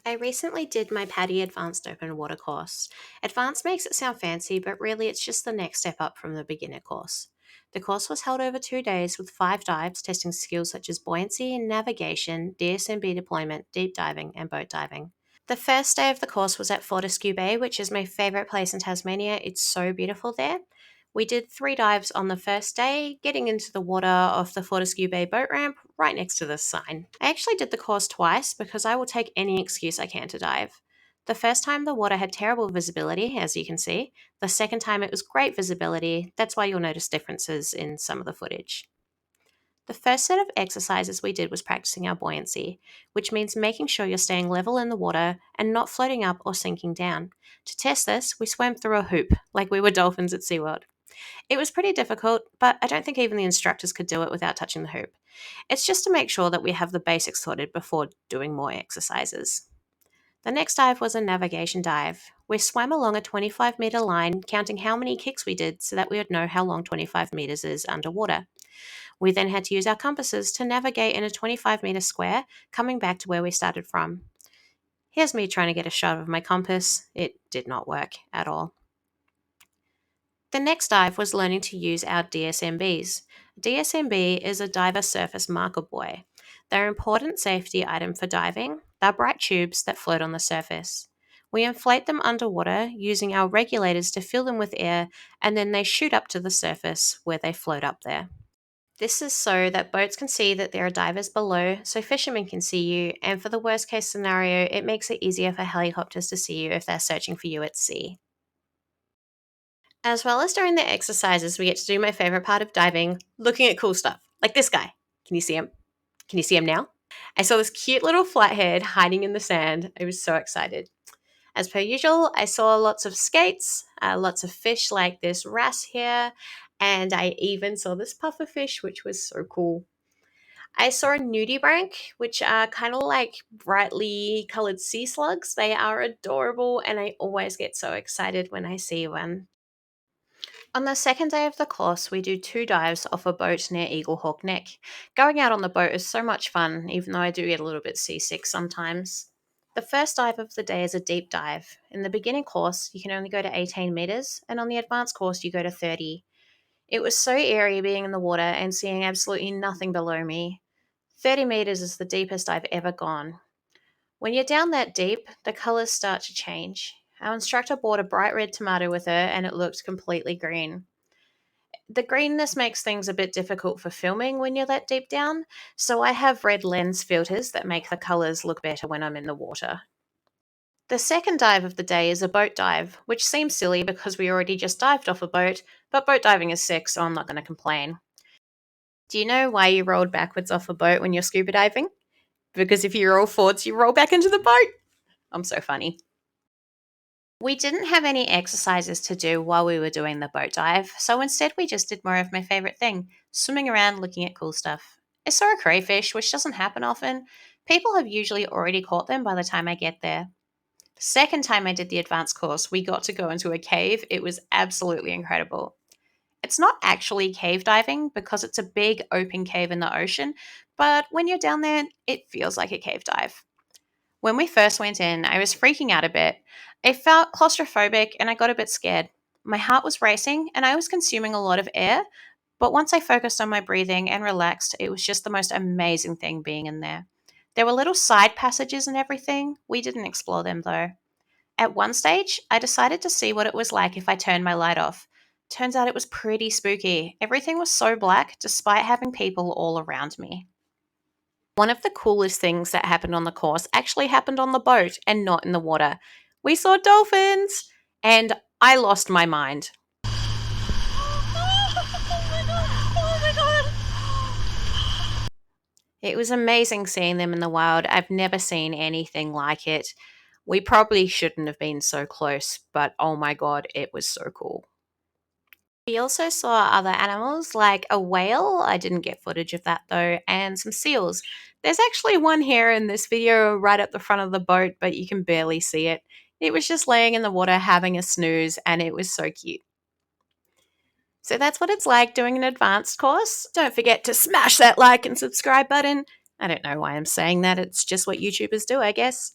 I recently did my PADI Advanced Open Water course. Advanced makes it sound fancy, but really it's just the next step up from the beginner course. The course was held over 2 days with 5 dives testing skills such as buoyancy, navigation, DSMB deployment, deep diving, and boat diving. The first day of the course was at Fortescue Bay, which is my favourite place in Tasmania. It's so beautiful there. We did 3 dives on the first day, getting into the water off the Fortescue Bay boat ramp right next to the sign. I actually did the course twice because I will take any excuse I can to dive. The first time the water had terrible visibility, as you can see. The second time it was great visibility. That's why you'll notice differences in some of the footage. The first set of exercises we did was practicing our buoyancy, which means making sure you're staying level in the water and not floating up or sinking down. To test this, we swam through a hoop, like we were dolphins at SeaWorld. It was pretty difficult, but I don't think even the instructors could do it without touching the hoop. It's just to make sure that we have the basics sorted before doing more exercises. The next dive was a navigation dive. We swam along a 25-meter line, counting how many kicks we did so that we would know how long 25 meters is underwater. We then had to use our compasses to navigate in a 25-meter square, coming back to where we started from. Here's me trying to get a shot of my compass. It did not work at all. The next dive was learning to use our DSMBs. DSMB is a diver surface marker buoy. They're an important safety item for diving. They're bright tubes that float on the surface. We inflate them underwater using our regulators to fill them with air, and then they shoot up to the surface where they float up there. This is so that boats can see that there are divers below, so fishermen can see you, and for the worst case scenario, it makes it easier for helicopters to see you if they're searching for you at sea. As well as during the exercises, we get to do my favorite part of diving, looking at cool stuff, like this guy. Can you see him? Can you see him now? I saw this cute little flathead hiding in the sand. I was so excited. As per usual, I saw lots of skates, lots of fish like this wrasse here, and I even saw this pufferfish, which was so cool. I saw a nudibranch, which are kind of like brightly colored sea slugs. They are adorable, and I always get so excited when I see one. On the second day of the course, we do 2 dives off a boat near Eaglehawk Neck. Going out on the boat is so much fun, even though I do get a little bit seasick sometimes. The first dive of the day is a deep dive. In the beginning course, you can only go to 18 meters, and on the advanced course, you go to 30. It was so eerie being in the water and seeing absolutely nothing below me. 30 meters is the deepest I've ever gone. When you're down that deep, the colors start to change. Our instructor bought a bright red tomato with her, and it looked completely green. The greenness makes things a bit difficult for filming when you're that deep down, so I have red lens filters that make the colors look better when I'm in the water. The second dive of the day is a boat dive, which seems silly because we already just dived off a boat, but boat diving is sick, so I'm not going to complain. Do you know why you rolled backwards off a boat when you're scuba diving? Because if you roll forwards, you roll back into the boat. I'm so funny. We didn't have any exercises to do while we were doing the boat dive, so instead we just did more of my favourite thing, swimming around looking at cool stuff. I saw a crayfish, which doesn't happen often. People have usually already caught them by the time I get there. The second time I did the advanced course, we got to go into a cave. It was absolutely incredible. It's not actually cave diving because it's a big open cave in the ocean, but when you're down there, it feels like a cave dive. When we first went in, I was freaking out a bit. I felt claustrophobic and I got a bit scared. My heart was racing and I was consuming a lot of air, but once I focused on my breathing and relaxed, it was just the most amazing thing being in there. There were little side passages and everything. We didn't explore them though. At one stage, I decided to see what it was like if I turned my light off. Turns out it was pretty spooky. Everything was so black despite having people all around me. One of the coolest things that happened on the course actually happened on the boat and not in the water. We saw dolphins, and I lost my mind. It was amazing seeing them in the wild. I've never seen anything like it. We probably shouldn't have been so close, but oh my god, it was so cool. We also saw other animals like a whale. I didn't get footage of that though, and some seals. There's actually one here in this video right at the front of the boat, but you can barely see it. It was just laying in the water having a snooze, and it was so cute. So that's what it's like doing an advanced course. Don't forget to smash that like and subscribe button. I don't know why I'm saying that. It's just what YouTubers do, I guess.